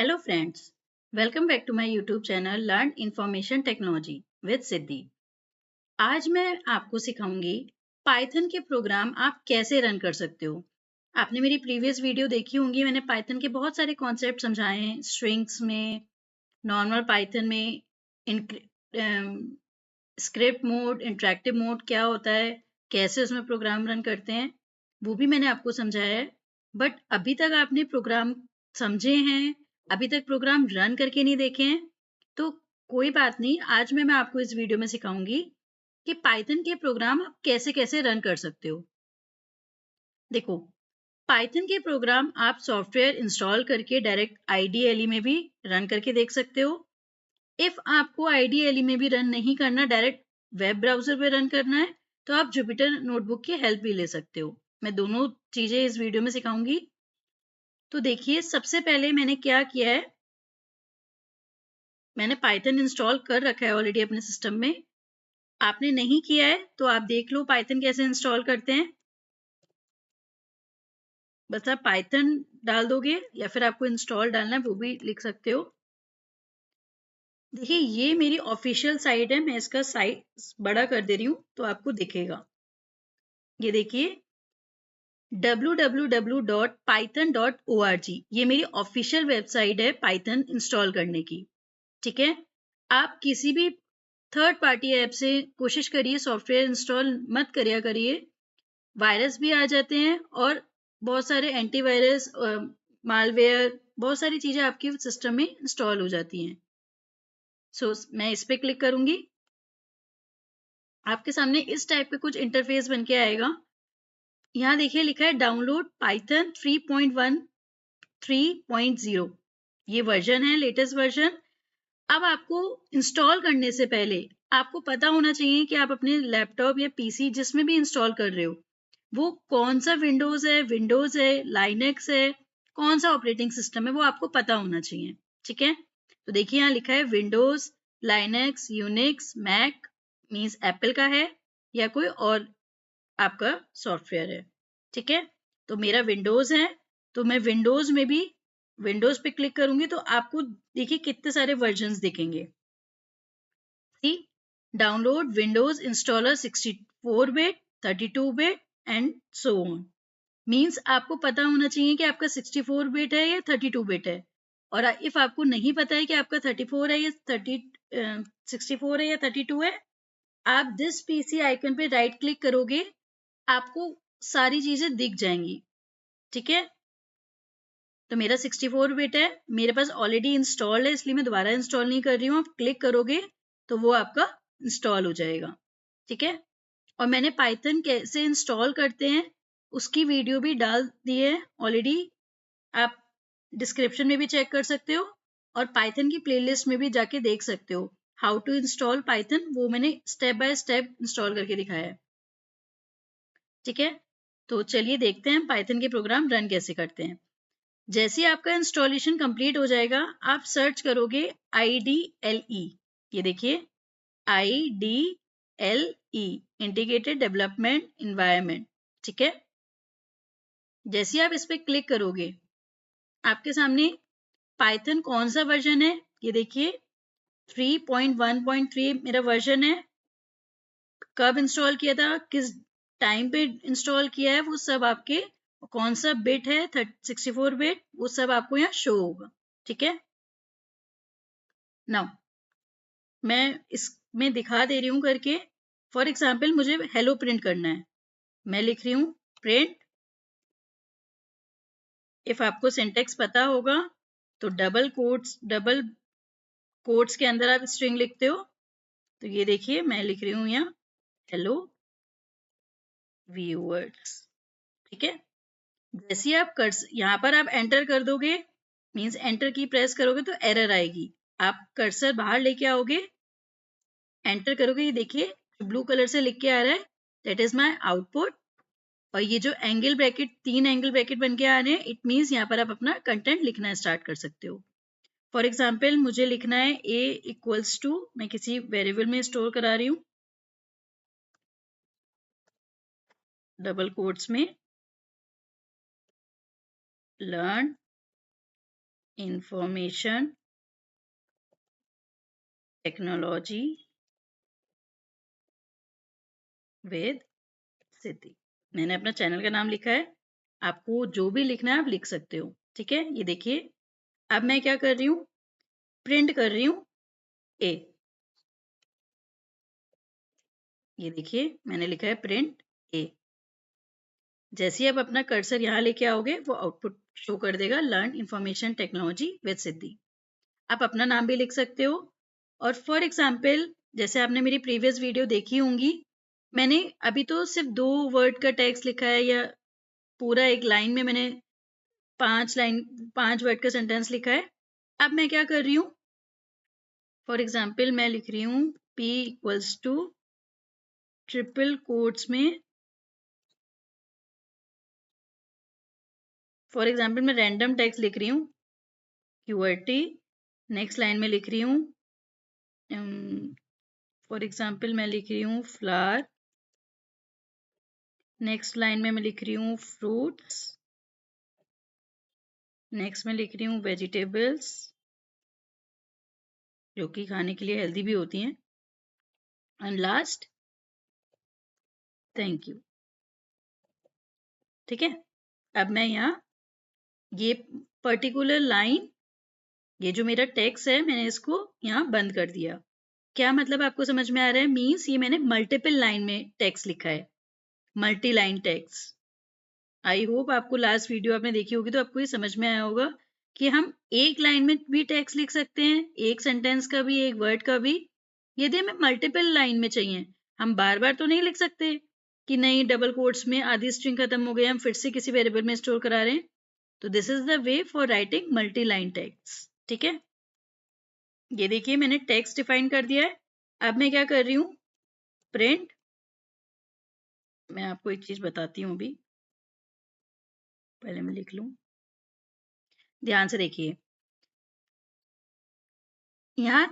Hello friends, welcome back to my YouTube channel learn information technology with Siddhi. आज मैं आपको सिखाऊंगी Python के programme आप कैसे रन कर सकते हो। आपने मेरी प्रीवियस वीडियो देखी होंगी, मैंने पाइथन के बहुत सारे कॉन्सेप्ट समझाए हैं, स्ट्रिंग्स में, नॉर्मल पाइथन में, स्क्रिप्ट मोड, इंटरेक्टिव मोड क्या होता है, कैसे उसमें प्रोग्राम रन करते हैं, वो भी मैंने आपको समझाया है। बट अभी तक आपने प्रोग्राम समझे हैं, अभी तक प्रोग्राम रन करके नहीं देखे हैं, तो कोई बात नहीं। आज मैं आपको इस वीडियो में सिखाऊंगी कि पाइथन के प्रोग्राम आप कैसे कैसे रन कर सकते हो। देखो, पाइथन के प्रोग्राम आप सॉफ्टवेयर इंस्टॉल करके डायरेक्ट आईडीएलई में भी रन करके देख सकते हो। इफ आपको आईडीएलई में भी रन नहीं करना, डायरेक्ट वेब ब्राउजर पे रन करना है, तो आप जुपिटर नोटबुक की हेल्प भी ले सकते हो। मैं दोनों चीजें इस वीडियो में सिखाऊंगी। तो देखिए, सबसे पहले मैंने क्या किया है, मैंने पाइथन इंस्टॉल कर रखा है ऑलरेडी अपने सिस्टम में। आपने नहीं किया है तो आप देख लो पाइथन कैसे इंस्टॉल करते हैं। बस आप पाइथन डाल दोगे या फिर आपको इंस्टॉल डालना है वो भी लिख सकते हो। देखिए, ये मेरी ऑफिशियल साइट है, मैं इसका साइज बड़ा कर दे रही हूँ तो आपको दिखेगा। ये देखिए, www.python.org, ये मेरी ऑफिशियल वेबसाइट है पाइथन इंस्टॉल करने की। ठीक है, आप किसी भी थर्ड पार्टी ऐप से कोशिश करिए, सॉफ्टवेयर इंस्टॉल मत करिए, वायरस भी आ जाते हैं और बहुत सारे एंटीवायरस, मालवेयर, बहुत सारी चीजें आपके सिस्टम में इंस्टॉल हो जाती हैं। मैं इस पे क्लिक करूंगी, आपके सामने इस टाइप का कुछ इंटरफेस बन के आएगा। यहाँ देखिए लिखा है डाउनलोड पाइथन 3.13.0, ये वर्जन है, लेटेस्ट वर्जन। अब आपको इंस्टॉल करने से पहले आपको पता होना चाहिए कि आप अपने लैपटॉप या पीसी जिसमें भी इंस्टॉल कर रहे हो वो कौन सा विंडोज है, लाइनेक्स है, कौन सा ऑपरेटिंग सिस्टम है, वो आपको पता होना चाहिए। ठीक है, तो देखिए यहाँ लिखा है Windows, Linux, Unix, Mac means Apple का है या कोई और आपका सॉफ्टवेयर है। ठीक है, तो मेरा विंडोज है, तो मैं विंडोज में भी विंडोज पे क्लिक करूंगी तो आपको देखिए कितने सारे वर्जन्स दिखेंगे। Download Windows installer 64 bit, 32 bit and so on. Means आपको पता होना चाहिए कि आपका 64 बिट है या 32 बिट है। और इफ आपको नहीं पता है कि आपका 34 है या 64 है या 32 है, आप दिस पीसी आइकन पे राइट क्लिक करोगे, आपको सारी चीजें दिख जाएंगी। ठीक है, तो मेरा 64 बिट है, मेरे पास ऑलरेडी इंस्टॉल्ड है, इसलिए मैं दोबारा इंस्टॉल नहीं कर रही हूँ। आप क्लिक करोगे तो वो आपका इंस्टॉल हो जाएगा। ठीक है, और मैंने पाइथन कैसे इंस्टॉल करते हैं उसकी वीडियो भी डाल दी है ऑलरेडी, आप डिस्क्रिप्शन में भी चेक कर सकते हो और पाइथन की प्लेलिस्ट में भी जाके देख सकते हो। हाउ टू इंस्टॉल पाइथन, वो मैंने स्टेप बाय स्टेप इंस्टॉल करके दिखाया है। ठीक है, तो चलिए देखते हैं पाइथन के प्रोग्राम रन कैसे करते हैं। जैसे ही आपका इंस्टॉलेशन कंप्लीट हो जाएगा, आप सर्च करोगे IDLE। ये देखिए IDLE, इंटीग्रेटेड डेवलपमेंट इन्वायरमेंट। ठीक है, जैसे ही आप इस पर क्लिक करोगे, आपके सामने पाइथन कौन सा वर्जन है, ये देखिए 3.1.3 मेरा वर्जन है। कब इंस्टॉल किया था, किस टाइम पे इंस्टॉल किया है, वो सब आपके, कौन सा बिट है 64 बिट, वो सब आपको यहाँ शो होगा। ठीक है, नाउ मैं इसमें दिखा दे रही हूँ करके। फॉर एग्जाम्पल मुझे हेलो प्रिंट करना है, मैं लिख रही हूँ प्रिंट। इफ आपको सिंटेक्स पता होगा तो डबल कोट्स के अंदर आप स्ट्रिंग लिखते हो। तो ये देखिए मैं लिख रही हूँ यहाँ हेलो व्यूअर्स। ठीक है, जैसे ही आप यहाँ पर आप एंटर कर दोगे, मीन्स एंटर की प्रेस करोगे तो एरर आएगी। आप कर्सर बाहर लेके आओगे, एंटर करोगे, ये देखिए ब्लू कलर से लिख के आ रहा है दैट इज माई आउटपुट। और ये जो एंगल ब्रैकेट, 3 एंगल ब्रैकेट बन के आ रहे हैं, इट मीन्स यहाँ पर आप अपना कंटेंट लिखना स्टार्ट कर सकते हो। फॉर एग्जाम्पल मुझे लिखना है a इक्वल्स टू, मैं किसी वेरिएबल में स्टोर करा रही हूँ, डबल कोट्स में लर्न इंफॉर्मेशन टेक्नोलॉजी विद सिद्धि। मैंने अपना चैनल का नाम लिखा है, आपको जो भी लिखना है आप लिख सकते हो। ठीक है, ये देखिए अब मैं क्या कर रही हूँ, प्रिंट कर रही हूँ ए। ये देखिए मैंने लिखा है प्रिंट ए। जैसे ही आप अपना कर्सर यहाँ लेके आओगे वो आउटपुट शो कर देगा, लर्न इंफॉर्मेशन टेक्नोलॉजी विद सिद्धि। आप अपना नाम भी लिख सकते हो। और फॉर एग्जाम्पल जैसे आपने मेरी प्रीवियस वीडियो देखी होंगी, मैंने अभी तो सिर्फ 2 वर्ड का टेक्स्ट लिखा है, या पूरा एक लाइन में मैंने 5 वर्ड का सेंटेंस लिखा है। अब मैं क्या कर रही हूँ, फॉर एग्जाम्पल मैं लिख रही हूँ P equals to triple quotes में, फॉर एग्जाम्पल मैं रैंडम टेक्स्ट लिख रही हूँ QWERTY। नेक्स्ट लाइन में लिख रही हूँ फॉर एग्जाम्पल मैं लिख रही हूँ फ्लावर। नेक्स्ट लाइन में मैं लिख रही हूँ फ्रूट्स। नेक्स्ट में लिख रही हूँ वेजिटेबल्स, जो कि खाने के लिए हेल्दी भी होती हैं। And last thank you. ठीक है, अब मैं यहाँ ये पर्टिकुलर लाइन, ये जो मेरा टेक्स्ट है मैंने इसको यहाँ बंद कर दिया। क्या मतलब आपको समझ में आ रहा है? मीन्स ये मैंने मल्टीपल लाइन में टेक्स्ट लिखा है, multi line text. I hope आपको लास्ट वीडियो आपने देखी होगी तो आपको ये समझ में आया होगा कि हम एक लाइन में भी टेक्स्ट लिख सकते हैं, एक सेंटेंस का भी, एक वर्ड का भी। यदि हमें मल्टीपल लाइन में चाहिए, हम बार बार तो नहीं लिख सकते कि नहीं डबल कोट्स में आधी स्ट्रिंग खत्म हो गई, हम फिर से किसी वेरिएबल में स्टोर करा रहे हैं। तो this is the way for writing multi line text. ठीक है, ये देखिए मैंने टेक्स्ट डिफाइन कर दिया है। अब मैं क्या कर रही हूँ, प्रिंट। मैं आपको एक चीज बताती हूँ, अभी पहले मैं लिख लूं, ध्यान से देखिए। यहाँ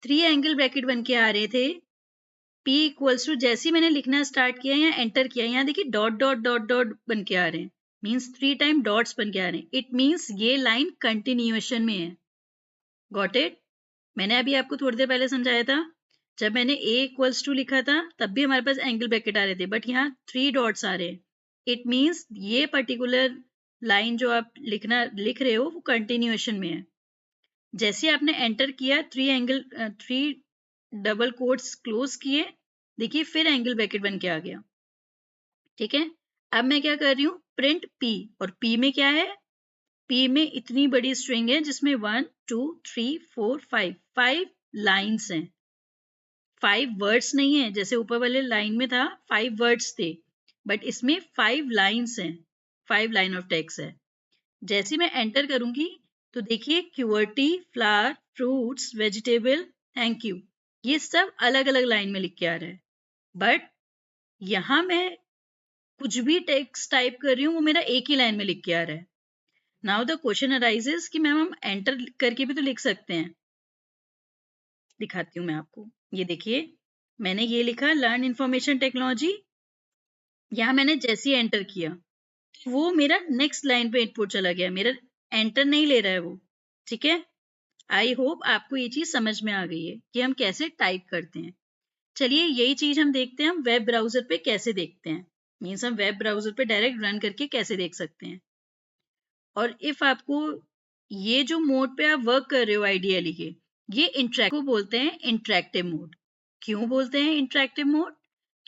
3 एंगल ब्रैकेट बन के आ रहे थे, P इक्वल्स टू, जैसे ही मैंने लिखना स्टार्ट किया या एंटर किया, यहाँ देखिए डॉट डॉट डॉट डॉट बन के आ रहे हैं, मीन्स 3 टाइम डॉट्स बन के आ रहे हैं। इट मीन्स ये लाइन कंटिन्यूएशन में है। Got it? मैंने अभी आपको थोड़ी देर पहले समझाया था, जब मैंने A इक्वल्स टू लिखा था तब भी हमारे पास एंगल ब्रैकेट आ रहे थे, बट यहाँ 3 डॉट्स आ रहे हैं। इट मीन्स ये पर्टिकुलर लाइन जो आप लिख रहे हो वो कंटिन्यूएशन में है। जैसे आपने एंटर किया, 3 डबल कोट्स क्लोज किए, देखिए फिर एंगल ब्रैकेट बन के आ गया। ठीक है, अब मैं क्या कर रही हूँ, प्रिंट P। और P में क्या है, P में इतनी बड़ी स्ट्रिंग है जिसमें 1 2 3 4 5 लाइन्स हैं, 5 वर्ड्स नहीं है। जैसे ऊपर वाले लाइन में था 5 वर्ड्स थे, बट इसमें 5 लाइन्स हैं, 5 लाइन ऑफ टेक्स्ट है। जैसे मैं एंटर करूंगी तो देखिए QWERTY, flower, fruits, vegetable, thank you, ये सब अलग अलग लाइन में लिख के आ रहा है। बट यहाँ मैं कुछ भी टेक्स्ट टाइप कर रही हूँ वो मेरा एक ही लाइन में लिख के आ रहा है। नाउ द क्वेश्चन अराइजेस कि मैम हम एंटर करके भी तो लिख सकते हैं। दिखाती हूँ मैं आपको, ये देखिए मैंने ये लिखा लर्न इंफॉर्मेशन टेक्नोलॉजी। यहाँ मैंने जैसे ही एंटर किया वो मेरा नेक्स्ट लाइन पे इनपुट चला गया, मेरा एंटर नहीं ले रहा है वो। ठीक है, आई होप आपको ये चीज समझ में आ गई है कि हम कैसे टाइप करते हैं। चलिए यही चीज हम देखते हैं, हम वेब ब्राउजर पे कैसे देखते हैं, मीन्स हम वेब ब्राउजर पे डायरेक्ट रन करके कैसे देख सकते हैं। और इफ आपको ये जो मोड पे आप वर्क कर रहे हो आइडियली के, ये इंटरेक्ट को बोलते हैं इंटरेक्टिव मोड। क्यों बोलते हैं इंटरेक्टिव मोड?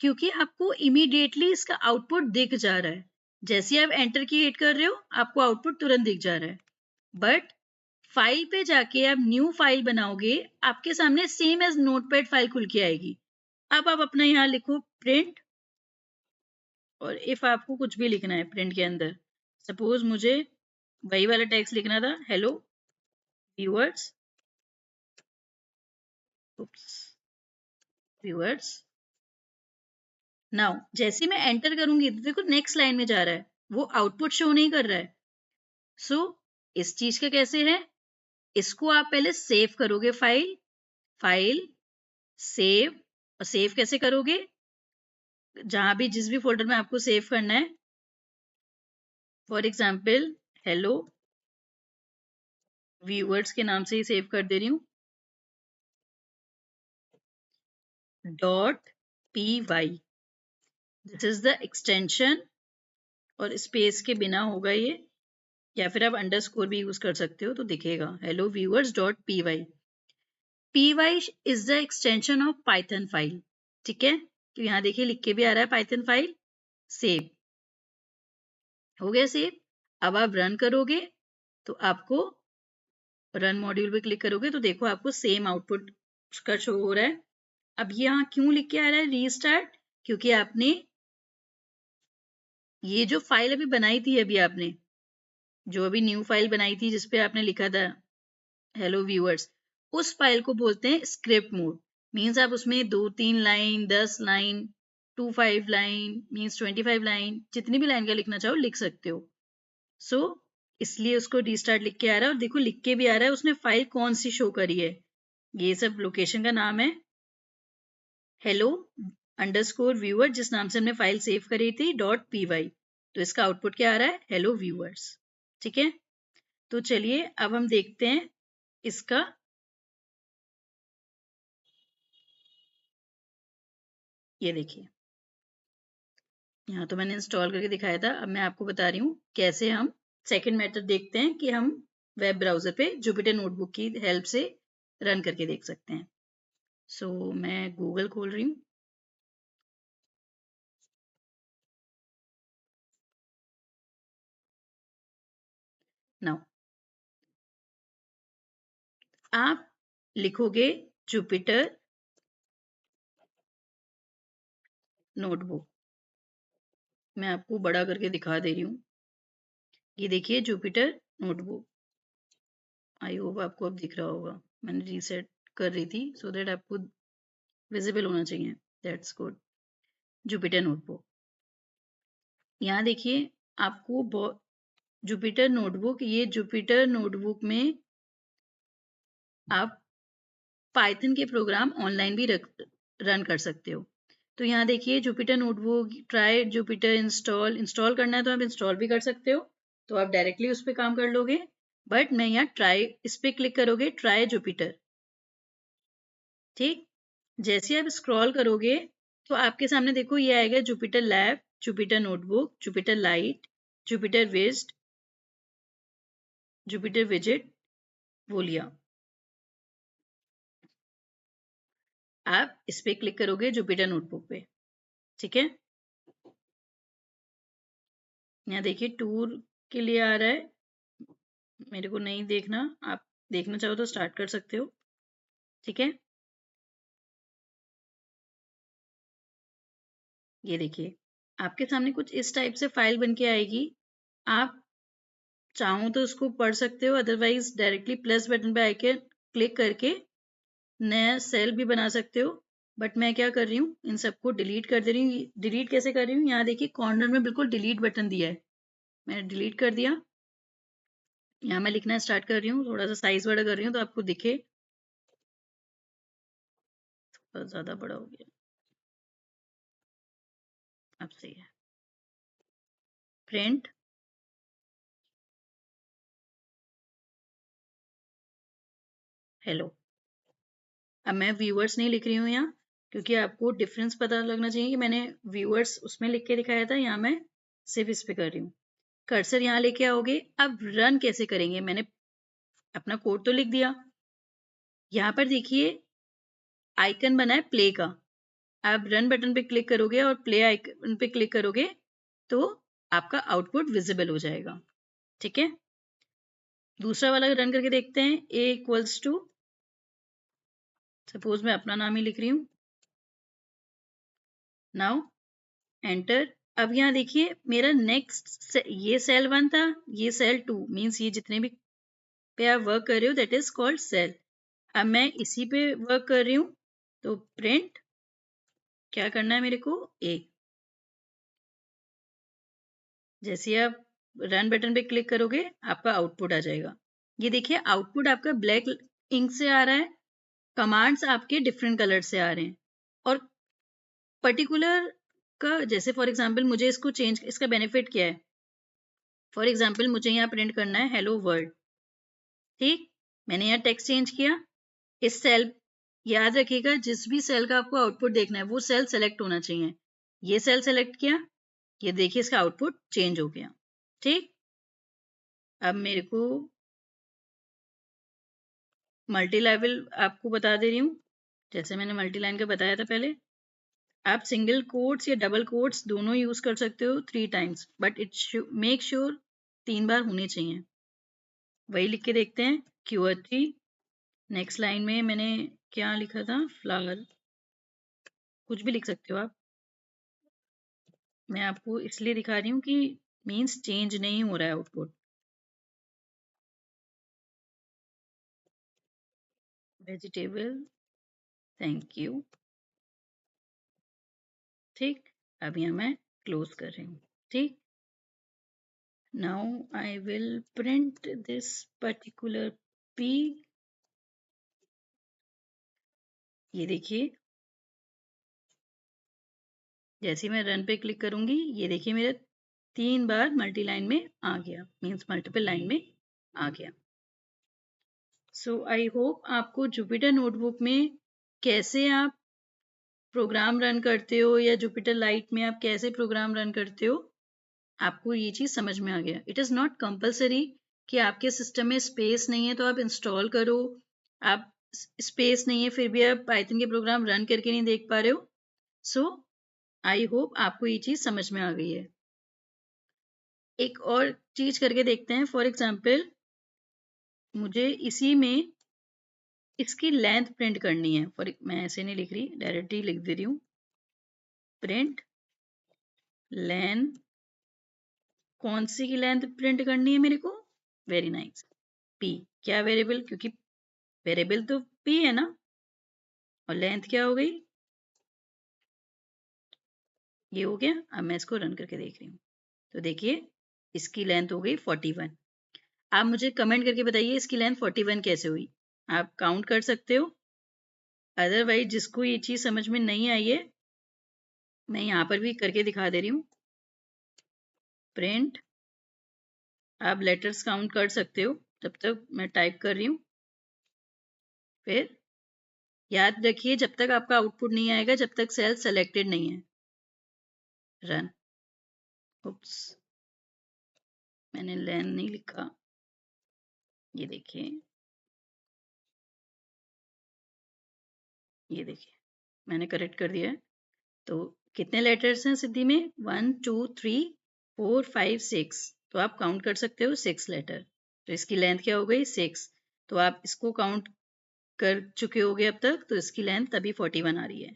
क्योंकि आपको इमीडिएटली इसका आउटपुट दिख जा रहा है, जैसे आप एंटर की हिट कर रहे हो आपको आउटपुट तुरंत दिख जा रहा है। बट फाइल पे जाके आप न्यू फाइल बनाओगे, आपके सामने सेम एज नोटपैड फाइल खुल के आएगी। अब आप अपना यहाँ लिखो प्रिंट, और इफ आपको कुछ भी लिखना है प्रिंट के अंदर, सपोज मुझे वही वाला टेक्स्ट लिखना था, हेलो व्यूअर्स, व्यूअर्स। नाउ जैसे मैं एंटर करूंगी तो देखो नेक्स्ट लाइन में जा रहा है, वो आउटपुट शो नहीं कर रहा है। सो इस चीज का कैसे है, इसको आप पहले सेव करोगे, फाइल, फाइल, सेव। और सेव कैसे करोगे, जहां भी जिस भी फोल्डर में आपको सेव करना है, फॉर एग्जाम्पल हेलो व्यूअर्स के नाम से ही सेव कर दे रही हूँ, .py, this is the extension, और स्पेस के बिना होगा ये, या फिर आप अंडरस्कोर भी यूज कर सकते हो तो दिखेगा, hello viewers .py। py is the extension of Python file, ठीक है। तो यहाँ देखिए लिख के भी आ रहा है पाइथन फाइल, सेव हो गया सेव। अब आप रन करोगे तो आपको, रन मॉड्यूल पे क्लिक करोगे तो देखो आपको सेम आउटपुट का शो हो रहा है। अब यहाँ क्यों लिख के आ रहा है रीस्टार्ट, क्योंकि आपने ये जो फाइल अभी बनाई थी, अभी आपने जो अभी न्यू फाइल बनाई थी जिसपे आपने लिखा था हेलो व्यूअर्स, उस फाइल को बोलते हैं स्क्रिप्ट मोड। मीन्स आप उसमें 2-3 line, 10 line, 25 line, means 25 line, जितनी भी लाइन का लिखना चाहो लिख सकते हो। सो इसलिए उसको रीस्टार्ट लिख के आ रहा है, और देखो लिख के भी आ रहा है उसने फाइल कौन सी शो करी है। ये सब लोकेशन का नाम है, हेलो अंडरस्कोर व्यूअर, जिस नाम से हमने फाइल सेव करी थी .py। तो इसका आउटपुट क्या आ रहा है, हेलो व्यूअर्स, ठीक है। तो चलिए अब हम देखते हैं इसका, ये देखिए यहाँ तो मैंने इंस्टॉल करके दिखाया था, अब मैं आपको बता रही हूँ कैसे हम सेकंड मेथड देखते हैं कि हम वेब ब्राउजर पे जुपिटर नोटबुक की हेल्प से रन करके देख सकते हैं। सो मैं गूगल खोल रही हूँ। नाउ आप लिखोगे जुपिटर नोटबुक, मैं आपको बड़ा करके दिखा दे रही हूँ, ये देखिए जुपिटर नोटबुक। आई होप आपको अब दिख रहा होगा, मैंने रीसेट कर रही थी सो दैट आपको विजिबल होना चाहिए, दैट्स गुड। जुपिटर नोटबुक, यहाँ देखिए आपको जुपिटर नोटबुक, ये जुपिटर नोटबुक में आप पाइथन के प्रोग्राम ऑनलाइन भी रन कर सकते हो। तो यहाँ देखिए Jupyter notebook, try Jupiter install करना है तो आप इंस्टॉल भी कर सकते हो, तो आप डायरेक्टली उस पर काम कर लोगे। बट मैं यहाँ ट्राई, इस पर क्लिक करोगे ट्राई जुपिटर, ठीक। जैसे आप स्क्रॉल करोगे तो आपके सामने देखो ये आएगा Jupyter lab, Jupyter notebook, Jupyter lite, Jupyter विस्ट, जुपिटर विजिट, वोलिया। आप इस पे क्लिक करोगे जुपिटर नोटबुक पे, ठीक है। यहाँ देखिए टूर के लिए आ रहा है, मेरे को नहीं देखना, आप देखना चाहो तो स्टार्ट कर सकते हो, ठीक है। ये देखिए आपके सामने कुछ इस टाइप से फाइल बन के आएगी, आप चाहो तो उसको पढ़ सकते हो, अदरवाइज डायरेक्टली प्लस बटन पे आके क्लिक करके नया सेल भी बना सकते हो। बट मैं क्या कर रही हूँ, इन सबको डिलीट कर दे रही हूँ। डिलीट कैसे कर रही हूँ, यहाँ देखिए कॉर्नर में बिल्कुल डिलीट बटन दिया है, मैंने डिलीट कर दिया। यहाँ मैं लिखना स्टार्ट कर रही हूँ, थोड़ा सा साइज बड़ा कर रही हूँ तो आपको दिखे, थोड़ा ज़्यादा बड़ा हो गया, अब सही है। प्रिंट हेलो, अब मैं व्यूअर्स नहीं लिख रही हूँ यहाँ, क्योंकि आपको डिफरेंस पता लगना चाहिए कि मैंने व्यूअर्स उसमें लिख के दिखाया था, यहाँ मैं सिर्फ इस पे कर रही हूँ। कर्सर यहाँ लेके आओगे, अब रन कैसे करेंगे, मैंने अपना कोड तो लिख दिया, यहाँ पर देखिए आइकन बना है प्ले का, आप रन बटन पे क्लिक करोगे और प्ले आइकन पे क्लिक करोगे तो आपका आउटपुट विजिबल हो जाएगा, ठीक है। दूसरा वाला रन करके देखते हैं, a इक्वल्स टू, सपोज मैं अपना नाम ही लिख रही हूँ, नाउ एंटर। अब यहाँ देखिए मेरा नेक्स्ट, ये सेल 1 था, ये सेल 2, मीन्स ये जितने भी पे आप वर्क कर रहे हो दैट इज कॉल्ड सेल। अब मैं इसी पे वर्क कर रही हूँ, तो प्रिंट क्या करना है मेरे को, ए। जैसे आप रन बटन पे क्लिक करोगे आपका आउटपुट आ जाएगा। ये देखिए आउटपुट आपका ब्लैक इंक से आ रहा है, कमांड्स आपके डिफरेंट कलर से आ रहे हैं, और पर्टिकुलर का, जैसे फॉर एग्जांपल मुझे इसको चेंज, इसका बेनिफिट क्या है, फॉर एग्जांपल मुझे यहाँ प्रिंट करना है हेलो वर्ल्ड, ठीक। मैंने यहाँ टेक्स्ट चेंज किया। इस सेल, याद रखिएगा जिस भी सेल का आपको आउटपुट देखना है वो सेल सेलेक्ट होना चाहिए। ये सेल सेलेक्ट किया, ये देखिए इसका आउटपुट चेंज हो गया। ठीक, अब मेरे को मल्टी लेवल आपको बता दे रही हूँ, जैसे मैंने मल्टी लाइन का बताया था पहले। आप सिंगल कोट्स या डबल कोट्स दोनों यूज कर सकते हो 3 times, but it make sure 3 बार होने चाहिए। वही लिख के देखते हैं, Q3। नेक्स्ट लाइन में मैंने क्या लिखा था, फ्लावर, कुछ भी लिख सकते हो आप। मैं आपको इसलिए दिखा रही हूँ कि मीन्स चेंज नहीं हो रहा है आउटपुट। Vegetable, thank you. ठीक, अब यहाँ मैं क्लोज कर रही हूँ। ठीक, now I will print this particular P। ये देखिए, जैसे मैं रन पे क्लिक करूंगी, ये देखिए मेरे 3 बार मल्टी लाइन में आ गया, मीन्स मल्टीपल लाइन में आ गया। सो आई होप आपको जुपिटर नोटबुक में कैसे आप प्रोग्राम रन करते हो या जुपिटर लाइट में आप कैसे प्रोग्राम रन करते हो, आपको ये चीज़ समझ में आ गया। इट इज़ नॉट कंपलसरी कि आपके सिस्टम में स्पेस नहीं है तो आप इंस्टॉल करो। आप स्पेस नहीं है फिर भी आप पाइथन के प्रोग्राम रन करके नहीं देख पा रहे हो। सो आई होप आपको ये चीज़ समझ में आ गई है। एक और चीज़ करके देखते हैं। फॉर एग्जाम्पल, मुझे इसी में इसकी लेंथ प्रिंट करनी है। फॉर मैं ऐसे नहीं लिख रही, डायरेक्टली लिख दे रही हूँ, प्रिंट लेंथ। कौन सी की लेंथ प्रिंट करनी है मेरे को? Very nice, P. क्या वेरिएबल? क्योंकि वेरिएबल तो पी है ना, और लेंथ क्या हो गई, ये हो गया। अब मैं इसको रन करके देख रही हूँ, तो देखिए इसकी लेंथ हो गई 41। आप मुझे कमेंट करके बताइए इसकी लेंथ 41 कैसे हुई। आप काउंट कर सकते हो। अदरवाइज जिसको ये चीज़ समझ में नहीं आई है, मैं यहाँ पर भी करके दिखा दे रही हूँ। प्रिंट, आप लेटर्स काउंट कर सकते हो जब तक मैं टाइप कर रही हूँ। फिर याद रखिए जब तक आपका आउटपुट नहीं आएगा, जब तक सेल सेलेक्टेड नहीं है। रन। उप्स, मैंने लेन नहीं लिखा, ये देखिए, ये देखिए मैंने करेक्ट कर दिया है। तो कितने लेटर्स हैं सिद्धि में? 1 2 3 4 5 6। तो आप काउंट कर सकते हो 6 लेटर। तो इसकी लेंथ क्या हो गई? 6। तो आप इसको काउंट कर चुके होगे अब तक, तो इसकी लेंथ तभी 41 आ रही है।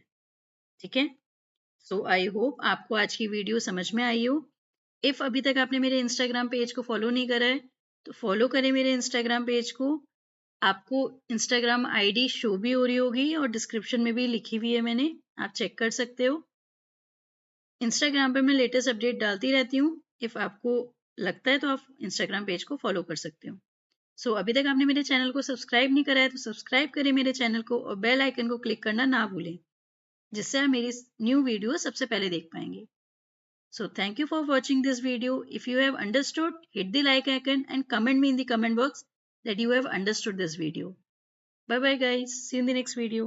ठीक है, सो आई होप आपको आज की वीडियो समझ में आई हो। इफ़ अभी तक आपने मेरे इंस्टाग्राम पेज को फॉलो नहीं करा है तो फॉलो करें मेरे इंस्टाग्राम पेज को। आपको इंस्टाग्राम आईडी शो भी हो रही होगी और डिस्क्रिप्शन में भी लिखी हुई है मैंने, आप चेक कर सकते हो। इंस्टाग्राम पर मैं लेटेस्ट अपडेट डालती रहती हूँ। इफ़ आपको लगता है तो आप इंस्टाग्राम पेज को फॉलो कर सकते हो। सो अभी तक आपने मेरे चैनल को सब्सक्राइब नहीं करा है तो सब्सक्राइब करें मेरे चैनल को और बेल आइकन को क्लिक करना ना भूलें, जिससे आप मेरी न्यू वीडियो सबसे पहले देख पाएंगे। So thank you for watching this video. If you have understood, hit the like icon and comment me in the comment box that you have understood this video. Bye bye guys. See you in the next video.